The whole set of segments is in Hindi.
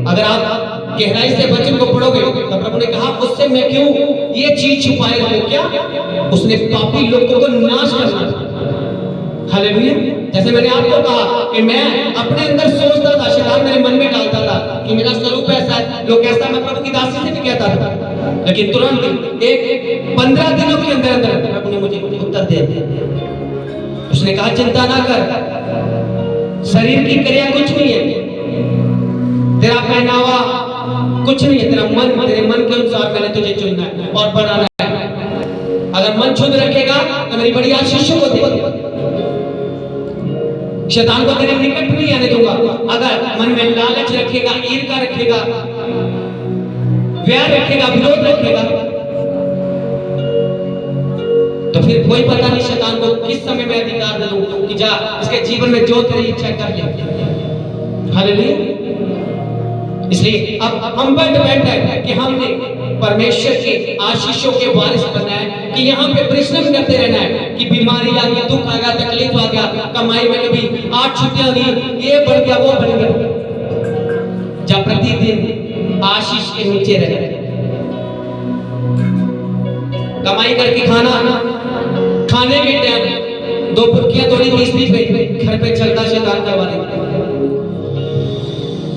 अगर आप गहराई से वचन को पढ़ोगे तो प्रभु ने कहा उससे मैं क्यों ये चीज छुपाए रहूं? क्या उसने पापी लोगों को नाश करना था। हालेलुया। जैसे मैंने आपको कहा कि मैं अपने अंदर सोचता था, शैतान मेरे मन में डालता था कि मेरा स्वरूप ऐसा है, लोग ऐसा, मैं प्रभु की दासी से भी कहता था, लेकिन तुरंत एक 15 दिनों के अंदर अंदर प्रभु ने मुझे उत्तर दे दिया। उसने कहा चिंता ना कर, शरीर की क्रिया कुछ नहीं है, तेरा पहनावा कुछ नहीं है, तेरा मन, तेरे मन के अनुसार मैंने तुझे चुनना है और बनाना है। अगर मन शुद्ध रखेगा तो मेरी बड़ी आशीष को दे, शैतान को तेरे निकट नहीं आने दूंगा। अगर मन में लालच रखेगा, ईर्ष्या रखेगा, व्यार रखेगा, विरोध रखेगा, तो फिर कोई पता नहीं शैतान को किस समय मैं अधिकार दे दूं कि जा इसके जीवन में जो तेरी इच्छा कर ले। हालेलुया। इसलिए अब हम पर डिपेंड है कि हमने परमेश्वर के आशीषों के वारिस बनना है, कि यहाँ पे परिश्रम करते रहना है कि बीमारी आ गई, दुख आ गया, तकलीफ आ गया, कमाई में कभी 8 छुट्टियां दी, ये बढ़ गया, वो बढ़ गया, जब प्रतिदिन आशीष के नीचे रहे, कमाई करके खाने के टाइम 2 बुर्कियां थोड़ी 20 पे घर पे चलता शैतान करवाने,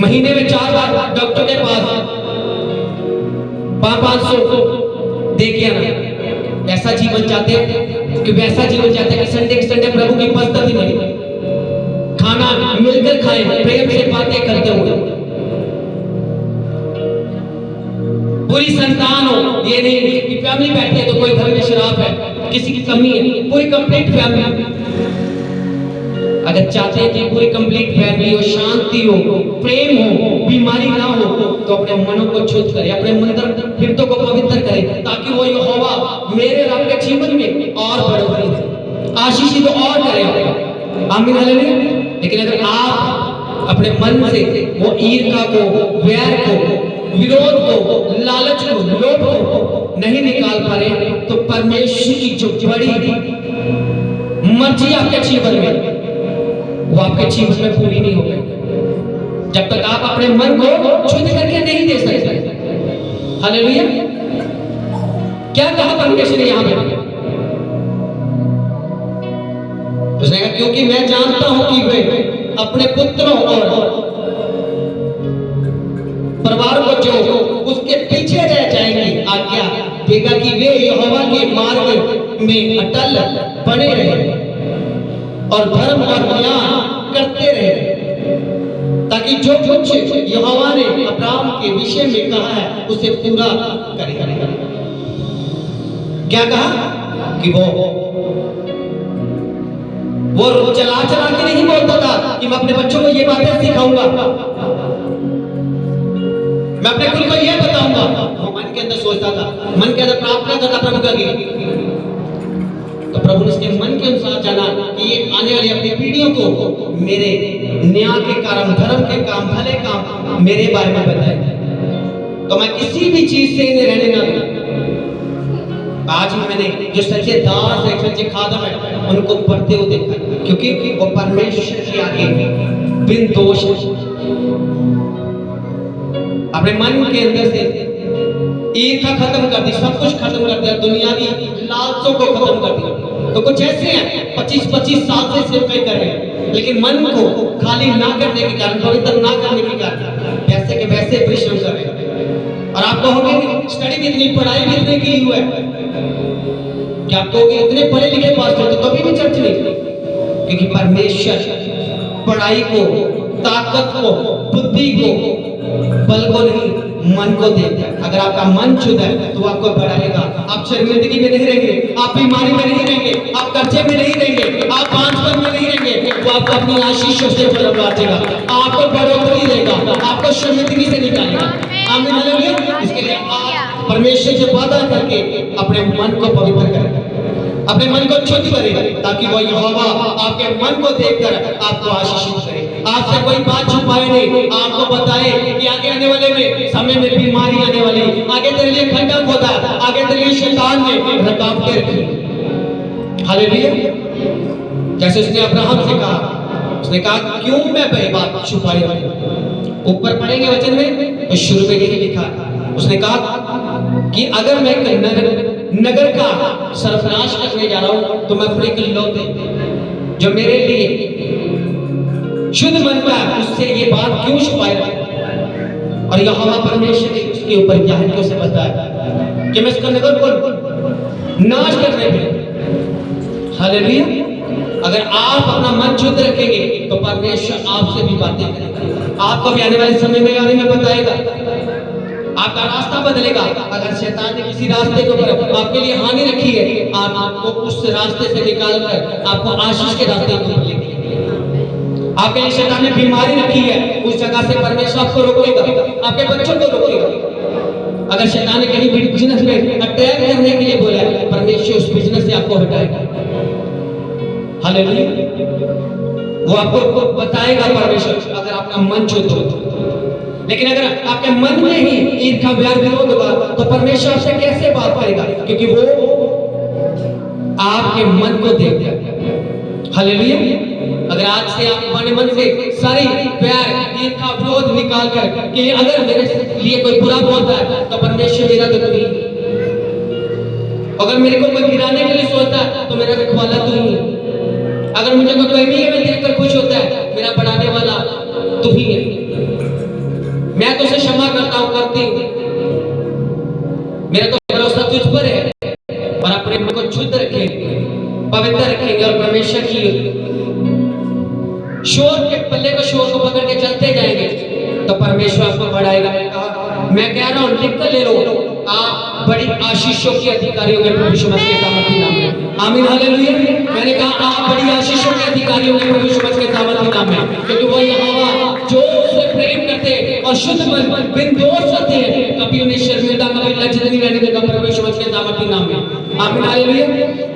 महीने में 4 बार डॉक्टर के पास 500 दे के आना। ऐसा जीवन चाहते हैं कि वैसा जीवन चाहते हैं कि संडे प्रभु की उपस्थिति में खाना मिलकर खाएं, प्रेम से बातें करते हुए, पूरी संतान हो, ये नहीं कि फैमिली बैठी है तो कोई घर में शराब है, किसी की कमी है, पूरी कंप्लीट फैमिली। अगर चाहते हैं कि पूरी कंप्लीट फैमिली हो, शांति हो, प्रेम हो, बीमारी ना हो, तो अपने मनों को शुद्ध करें, अपने हृदय को पवित्र करें, ताकि वो यहोवा मेरे रब के जीवन में और बढ़े, आशीषित और करे। आमीन हालेलुया। लेकिन अगर आप अपने मन से वो ईर्ष्या को, वैर को, विरोध को, लालच को, लोभ को नहीं निकाल पा रहे, तो परमेश्वर की जो बड़ी मर्जी आपके जीवन में, वो आपके जीवन में पूरी नहीं हो गई जब तक आप अपने मन को शुद्ध करके नहीं दे सकते। हालेलुया। क्या कहा परमेश्वर ने यहां पे? उसने कहा क्योंकि मैं जानता हूं कि वे अपने पुत्रों और परिवार को जो उसके पीछे रह जाएंगे, आज्ञा देगा कि वे यहोवा के मार्ग में अटल बने रहे और धर्म और न्याय करते रहे, ताकि जो कुछ यहोवा ने अब्राहम के विषय में कहा है उसे पूरा करेगा। क्या कहा कि वो चला के नहीं बोलता था कि मैं अपने बच्चों को ये बातें सिखाऊंगा, मैं अपने खुद को ये बताऊंगा। वो मन के अंदर सोचता था, मन के अंदर प्रार्थना करता प्रभु का, तो प्रभु ने उसके मन के अनुसार जाना कि ये आने वाली अपनी पीढ़ियों को मेरे न्याय के काम, धर्म के काम, भले काम मेरे बारे में बताए, तो मैं किसी भी चीज से इन्हें रहने ना दूं। आज भी मैंने जो सच्चे दास है, सच्चे खादम है, उनको बढ़ते हुए देखा, क्योंकि वो परमेश्वर के आगे बिन दोष अपने मन के अंदर से ईर्ष्या खत्म कर दी, सब कुछ खत्म कर दिया, दुनियावी लालचों को खत्म कर दिया। तो कुछ ऐसे हैं 25-25 साल से सेवकाई कर रहे हैं, लेकिन मन को खाली ना करने के कारण, पवित्र ना करने के कारण वैसे के वैसे परिश्रम कर रहे हैं। और आप कहोगे स्टडी कितनी, पढ़ाई कितने की हुआ है, क्या आप कहोगे इतने पढ़े लिखे पास्टर तो कभी भी चर्च नहीं, क्योंकि परमेश्वर पढ़ाई को, ताकत को, बुद्धि को, बल को नहीं, मन को देता है। अगर आपका मन शुद्ध है तो आपको बढ़ाएगा, आप शर्मिंदगी में नहीं रहेंगे, आप बीमारी में नहीं रहेंगे, आप कर्जे में नहीं रहेंगे, आप बांझपन में नहीं रहेंगे, वो आपको अपनी आशीषों से बढ़ाएगा, आपको बढ़ोतरी देगा, आपको शर्मिंदगी से निकालेगा। आमीन हालेलुया। इसके लिए आप परमेश्वर से वादा करके अपने मन को पवित्र करें, अपने मन को शुद्ध करें, ताकि वो यहोवा आपके मन को देखकर आपको आशीषित करे, आपसे कोई बात छुपाए नहीं, आपको बताए कि आगे आने वाले में समय में बीमारी आने वाली, आगे तेरे लिए खंडक होता, आगे तेरे लिए शैतान ने रुकावटें रखी। हालेलुया। जैसे उसने अब्राहम से कहा, उसने कहा क्यों मैं वही बात छुपाई रखूं, ऊपर पढ़ेंगे वचन में तो शुरू में यही लिखा, उसने कहा कि अगर मैं नगर का सर्वनाश करने जा रहा हूं तो मैं अपने इकलौते जो मेरे लिए शुद्ध मन का उससे ये बात क्यों छुपाए रखूं। और यहोवा परमेश्वर ने उसके ऊपर क्या है कि उसे बताया कि मैं इसका नगर को नाश करने पे। हालेलुया। अगर आप अपना मन शुद्ध रखेंगे तो परमेश्वर आपसे भी बातें करेगा, आपको भी आने वाले समय में आने में बताएगा, आपका रास्ता बदलेगा। अगर शैतान ने किसी रास्ते के ऊपर आपके लिए हानि रखी है, आपको उस रास्ते से निकाल कर आपको आशीष के रास्ते पर लेके, आपके लिए शैतान ने बीमारी रखी है, उस जगह से परमेश्वर आपको रोकेगा, आपके बच्चों को रोकेगा। अगर शैतान ने कहीं बिजनेस में अटैक करने के लिए बोला है, परमेश्वर उस बिजनेस से आपको हटाएगा। हालेलुया। वो आपको बताएगा परमेश्वर, अगर आपका मन शुद्ध हो। लेकिन अगर आपके मन में ही ईर्ष्या व्यार विरोध होगा तो परमेश्वर आपसे कैसे बात करेगा, क्योंकि वो आपके मन को देखता है। हालेलुया। अगर आज से आप अपने मन से सारी प्यार ईर्ष्या विरोध निकाल कर कि अगर मेरे लिए कोई बुरा बोलता है तो परमेश्वर मेरा दुश्मन, अगर मेरे को कोई गिराने के लिए सोचता है तो मेरा रखवाला तू ही, अगर मुझे कोई कमी में देखकर खुश होता है मेरा बढ़ाने वाला तू ही है, मैं तो उसे क्षमा करता हूं, करती हूं, मेरा तो भरोसा तुझ पर है। और अपने मन को शुद्ध रखेंगे, पवित्र रखेंगे और परमेश्वर की शोर के पल्ले को शोर को पकड़ के चलते जाएंगे तो परमेश्वर आपको बढ़ाएगा। मैं कह रहा हूं, लिख कर ले लो, आप बड़ी आशीषों के अधिकारी होंगे प्रभु यीशु मसीह के सामर्थी नाम में। आमीन। हालेलुया। मैंने कहा आप बड़ी आशीषों के अधिकारी होंगे प्रभु यीशु मसीह के सामर्थी नाम में, क्योंकि वो यहोवा जो उससे प्रेम करते और शुद्ध मन बिन दोष रहते हैं, कभी उन्हें शर्मिंदा कभी लज्जित नहीं रहने देगा प्रभु यीशु मसीह के सामर्थी नाम में। आमीन। हालेलुया।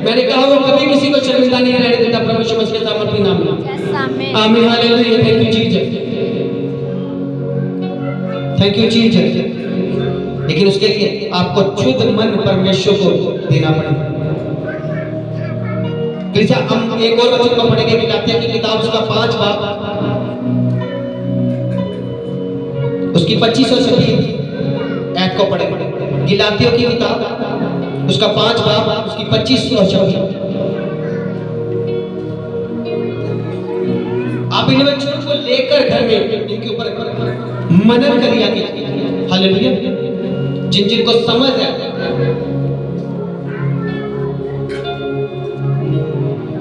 मैंने कहा वो कभी किसी को शर्मिंदा नहीं रहने देता प्रभु यीशु मसीह के सामर्थी नाम में। आमीन। Hallelujah. Thank you Jesus, thank you Jesus. लेकिन उसके लिए आपको शुद्ध मन परमेश्वर को देना पड़ेगा। हम एक और वचन को पढ़ेंगे, गलातियों की किताब उसका 5 बाब उसकी 25 और 26 ऐड को पढ़ेंगे। गलातियों की किताब उसका 5 बाब उसकी 25 और 26। आप इन वचनों को लेकर घर में इनके ऊपर मनन करिए। हालेलुया। जिन जिनको समझ है,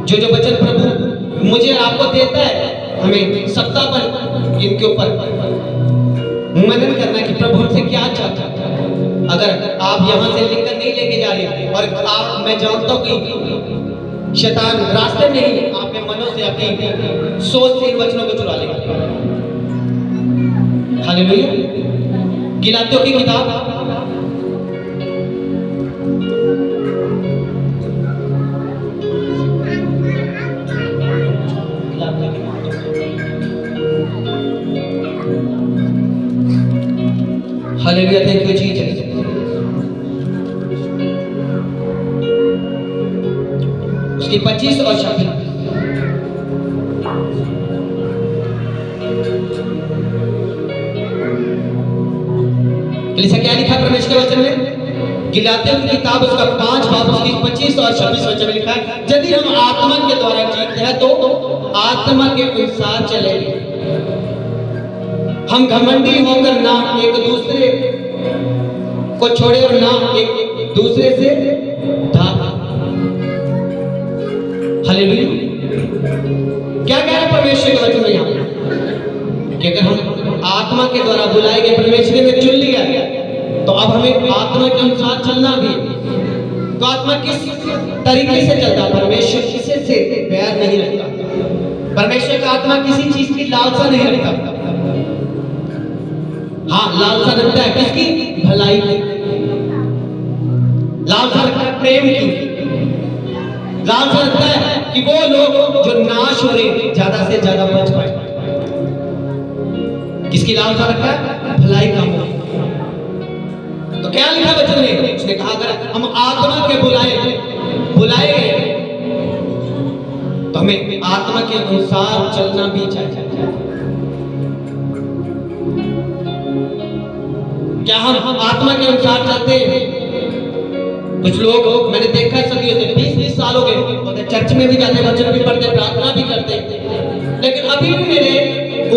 जो जो वचन प्रभु मुझे आपको देता है, हमें सप्ताह पर इनके ऊपर मनन करना कि प्रभु हमसे क्या चाहता है। अगर आप यहां से लिखकर नहीं लेके जा रहे और आप, मैं जानता हूं कि शैतान रास्ते में ही आपके मनों से, अपनी सोच से इन वचनों को चुरा लेगा। हालेलुया। गलातियों की किताब हालेलुया। Thank you Jesus. उसकी 25 और 26 क्या लिखा परमेश्वर के वचन में? गलातियों की किताब उसका 5 बाब उसकी 25 और 26 वचन में लिखा है, यदि हम आत्मा के द्वारा जीते हैं तो आत्मा के अनुसार चलेंगे। हम घमंडी होकर ना एक दूसरे को छोड़े और ना एक दूसरे से भागे। हालेलुया। क्या कह रहा है परमेश्वर के वचन में यहाँ कि अगर हम आत्मा के द्वारा बुलाए गए, परमेश्वर ने चुन लिया तो अब हमें आत्मा के अनुसार चलना भी। तो आत्मा किस तरीके से चलता? परमेश्वर किसी से प्यार नहीं रखता। परमेश्वर का आत्मा किसी चीज की लालसा नहीं रखता। हाँ, लालसा रखता है किसकी? भलाई की। लालसा रखता है प्रेम की। लालसा रखता है कि वो लोग जो नाश हो रहे ज्यादा से ज्यादा बच पाए। किसकी लालसा रखता है? भलाई का मोह। तो क्या लिखा वचन में? उसने कहा अगर हम आत्मा के बुलाए तो हमें आत्मा के अनुसार चलना भी चाहिए। क्या हम आत्मा के अनुसार चलते हैं? कुछ लोग मैंने देखा सदियों से 20-20 साल हो गए, बोलते चर्च में भी जाते, वचन भी पढ़ते, प्रार्थना भी करते, लेकिन अभी भी मेरे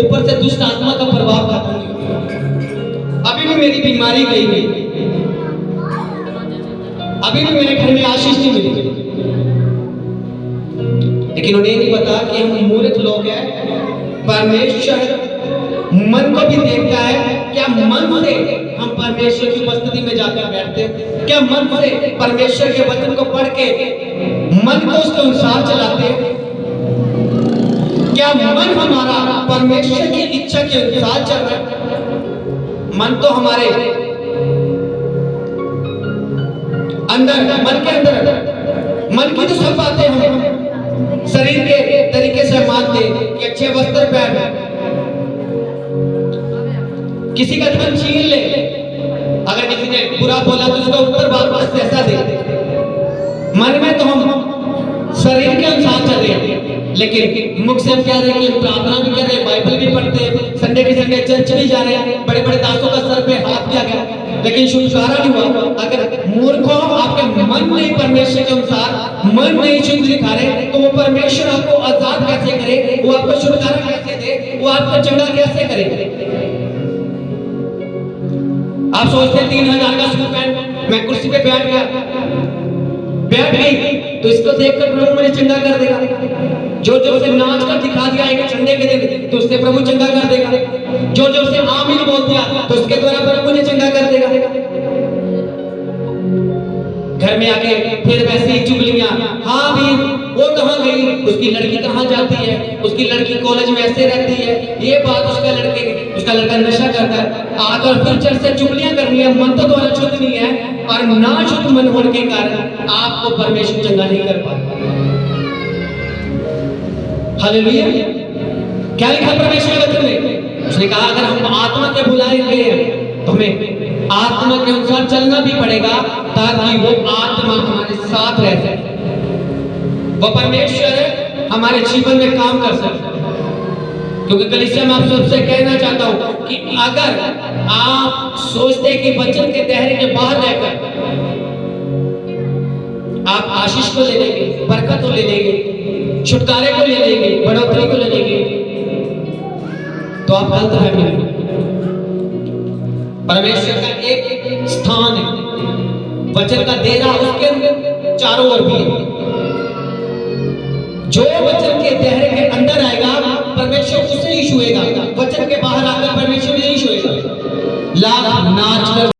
ऊपर से दुष्ट आत्मा का प्रभाव खत्म नहीं हुआ। अभी भी मेरी बीमारी गई नहीं, अभी भी मेरे घर में आशीष नहीं मिली। लेकिन उन्हें नहीं पता कि हम मूर्ख लोग हैं। परमेश्वर मन को भी देखता है। क्या मन से हम परमेश्वर की उपस्थिति में जाकर बैठते हैं? क्या मन से परमेश्वर के वचन को पढ़ के मन को उसके अनुसार चलाते हैं? क्या मन हमारा परमेश्वर की इच्छा के अनुसार चल रहा है? मन तो हमारे अंदर, मन के अंदर, मन की तो सब बातें हम शरीर के तरीके से मानते कि अच्छे वस्त्र पहन, किसी का धन छीन ले, अगर किसी ने बुरा बोला तो उसका उत्तर वापस ऐसा दे। मन में तो हम शरीर के अनुसार चल रहे हैं, लेकिन मुख से हम कह रहे हैं कि प्रार्थना भी कर रहे हैं, बाइबल भी पढ़ते हैं, संडे के संडे चर्च भी जा रहे हैं, बड़े बड़े दासों का सर पे हाथ दिया गया, लेकिन छुटकारा नहीं हुआ। अगर मूर्खों आपके मन नहीं परमेश्वर के अनुसार, मन नहीं शुद्ध दिखा रहे, तो वो परमेश्वर आपको आजाद कैसे करे? वो आपको छुटकारा कैसे दे? वो आपको चंगा कैसे करे? आप सोचते हैं 3000 का सूट पहन, मैं कुर्सी पे बैठ गई तो इसको देखकर प्रभु मुझे चंगा कर देगा। जो जो से नाच कर दिखा दिया एक संडे के दिन तो उससे प्रभु चंगा कर देगा। जो जो से आमीन बोल दिया तो उसके द्वारा प्रभु मुझे चंगा कर देगा। घर में आके फिर वैसे ही चुगलियां, हाँ भी वो कहाँ गई, उसकी लड़की कहाँ जाती है, उसकी लड़की कॉलेज में ऐसे रहती है, ये बात उसका लड़का नशा करता है, आकर फिर चर्च से चुगलियां करनी है। मन तो तुम्हारा शुद्ध नहीं है, और ना शुद्ध मन होने के कारण आपको परमेश्वर चंगा नहीं कर पाता। हालेलुया। क्या लिखा परमेश्वर के वचन में? उसने कहा अगर हम आत्मा के बुलाए गए हैं तो हमें आत्मा के अनुसार चलना भी पड़ेगा, ताकि वो आत्मा हमारे साथ रह सके, वो परमेश्वर हमारे जीवन में काम कर सके। क्योंकि कलीसिया में आप सबसे कहना चाहता हूं कि अगर आप सोचते कि वचन के दायरे के बाहर रहकर आप आशीष को ले लेंगे, बरकत को ले लेंगे, छुटकारे को ले लेंगे, बढ़ोतरी को ले लेंगे, तो आप गलत है। परमेश्वर का एक स्थान है, वचन का देरा उसके चारों ओर भी है। जो वचन के दायरे के अंदर आएगा परमेश्वर उसे ही छुएगा, वचन के बाहर आकर परमेश्वर नहीं छुएगा। लाख नाच कर